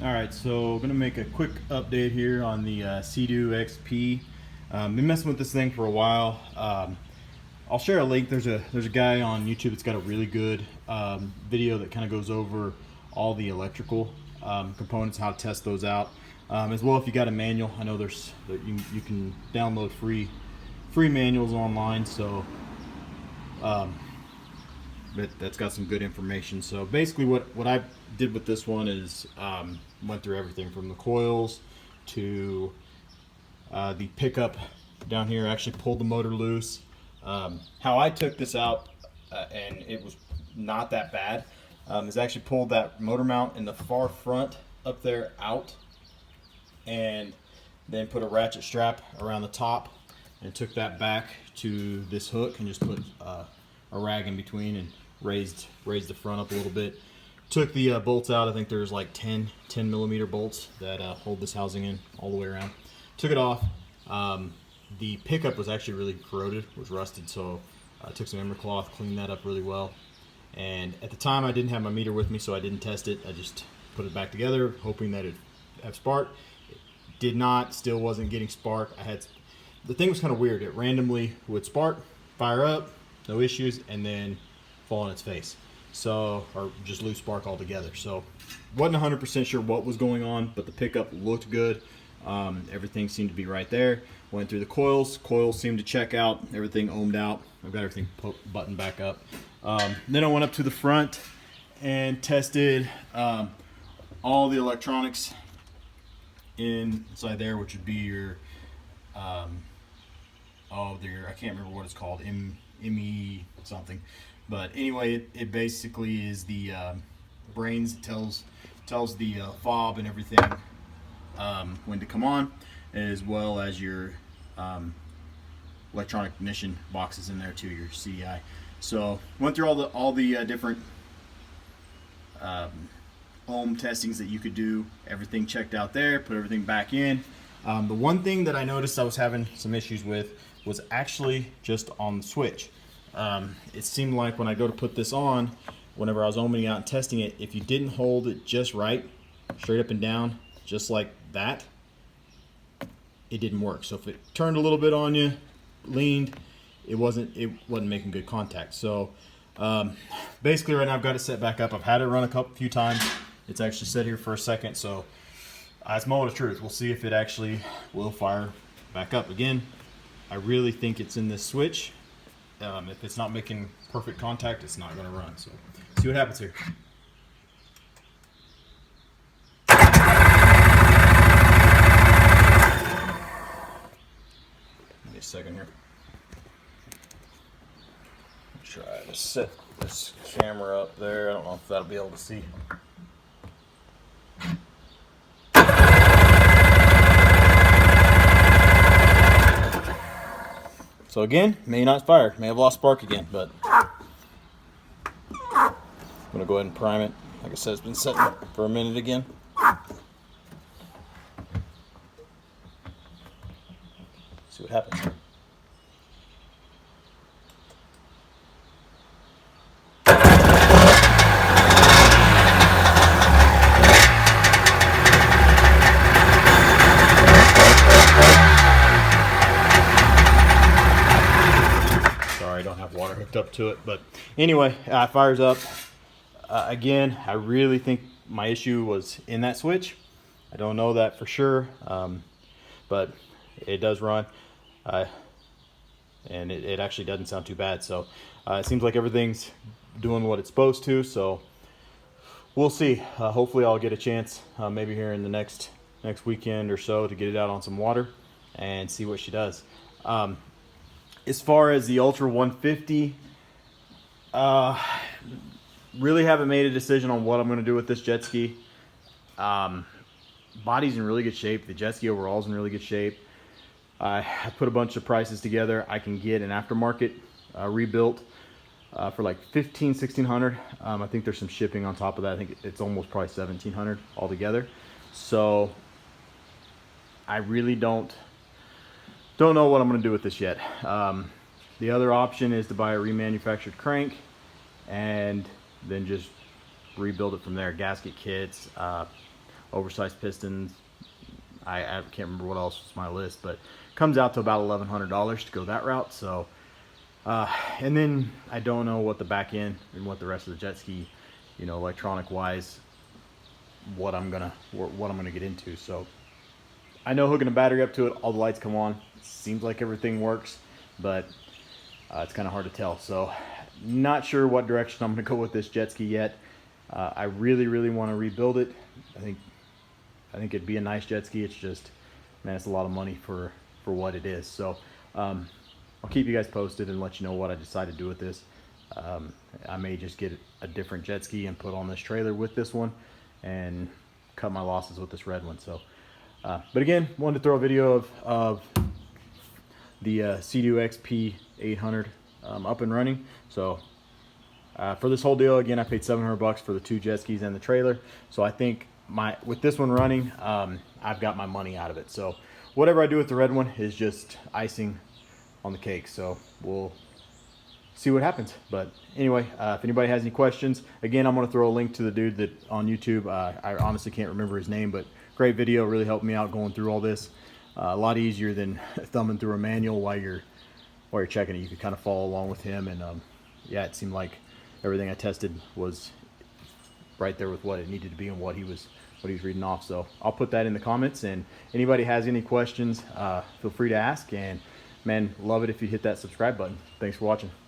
All right, so I'm gonna make a quick update here on the Seadoo XP. Been messing with this thing for a while. I'll share a link. There's a guy on YouTube that's got a really good video that kind of goes over all the electrical components, how to test those out, as well. If you got a manual, I know you can download free manuals online. So that's got some good information. So basically what I did with this one is went through everything from the coils to the pickup down here. Actually pulled the motor loose. How I took this out, and it was not that bad, is actually pulled that motor mount in the far front up there out, and then put a ratchet strap around the top and took that back to this hook and just put a rag in between and raised the front up a little bit. Took the bolts out. I think there's like 10 millimeter bolts that hold this housing in all the way around. Took it off. The pickup was actually really corroded, was rusted, so I took some emer cloth, cleaned that up really well. And at the time I didn't have my meter with me, so I didn't test it. I just put it back together hoping that it'd have spark. It did not, still wasn't getting spark. The thing was kind of weird. It randomly would spark, fire up, no issues, and then fall on its face. So, or just lose spark altogether. So wasn't 100% sure what was going on, but the pickup looked good. Everything seemed to be right there. Went through the coils seemed to check out, everything ohmed out. I've got everything buttoned back up. Then I went up to the front and tested all the electronics inside there, which would be your I can't remember what it's called, ME something. But anyway, it basically is the brains. It tells the fob and everything when to come on, as well as your electronic ignition boxes in there too, your CDI. So went through all the different ohm testings that you could do. Everything checked out there. Put everything back in. The one thing that I noticed I was having some issues with was actually just on the switch. It seemed like when I go to put this on, whenever I was ohming out and testing it, if you didn't hold it just right, straight up and down, just like that, it didn't work. So if it turned a little bit on you, leaned, it wasn't making good contact. So basically right now I've got it set back up. I've had it run a few times. It's actually set here for a second, so it's moment of truth. We'll see if it actually will fire back up again. I really think it's in this switch. If it's not making perfect contact, it's not going to run. So see what happens here. Give me a second here. Try to set this camera up there. I don't know if that'll be able to see. So again, may not fire, may have lost spark again, but I'm gonna go ahead and prime it. Like I said, it's been setting for a minute again. See what happens. Water hooked up to it, but anyway, fires up again. I really think my issue was in that switch. I don't know that for sure, but it does run, and it actually doesn't sound too bad. So it seems like everything's doing what it's supposed to, so we'll see. Hopefully I'll get a chance maybe here in the next weekend or so to get it out on some water and see what she does. As far as the Ultra 150, really haven't made a decision on what I'm going to do with this jet ski. Body's in really good shape. The jet ski overall is in really good shape. I put a bunch of prices together. I can get an aftermarket rebuilt for like $1,500–1,600. I think there's some shipping on top of that. I think it's almost probably $1,700 altogether. So I really don't know what I'm going to do with this yet. The other option is to buy a remanufactured crank and then just rebuild it from there. Gasket kits, oversized pistons. I can't remember what else was my list, but comes out to about $1,100 to go that route. So, and then I don't know what the back end and what the rest of the jet ski, you know, electronic wise, what I'm gonna get into. So I know hooking a battery up to it, all the lights come on. Seems like everything works, but it's kind of hard to tell. So not sure what direction I'm gonna go with this jet ski yet. I really want to rebuild it. I think it'd be a nice jet ski. It's just, man, it's a lot of money for what it is. So I'll keep you guys posted and let you know what I decide to do with this. I may just get a different jet ski and put on this trailer with this one and cut my losses with this red one. So but again, wanted to throw a video of the Seadoo XP 800 up and running. So for this whole deal, again, I paid $700 for the 2 jet skis and the trailer. So I think with this one running, I've got my money out of it. So whatever I do with the red one is just icing on the cake. So we'll see what happens. But anyway, if anybody has any questions, again, I'm going to throw a link to the dude that on YouTube. I honestly can't remember his name, but great video, really helped me out going through all this. A lot easier than thumbing through a manual while you're checking it. You could kind of follow along with him, and yeah, it seemed like everything I tested was right there with what it needed to be and what he was reading off. So I'll put that in the comments, and anybody has any questions, feel free to ask. And man, love it if you hit that subscribe button. Thanks for watching.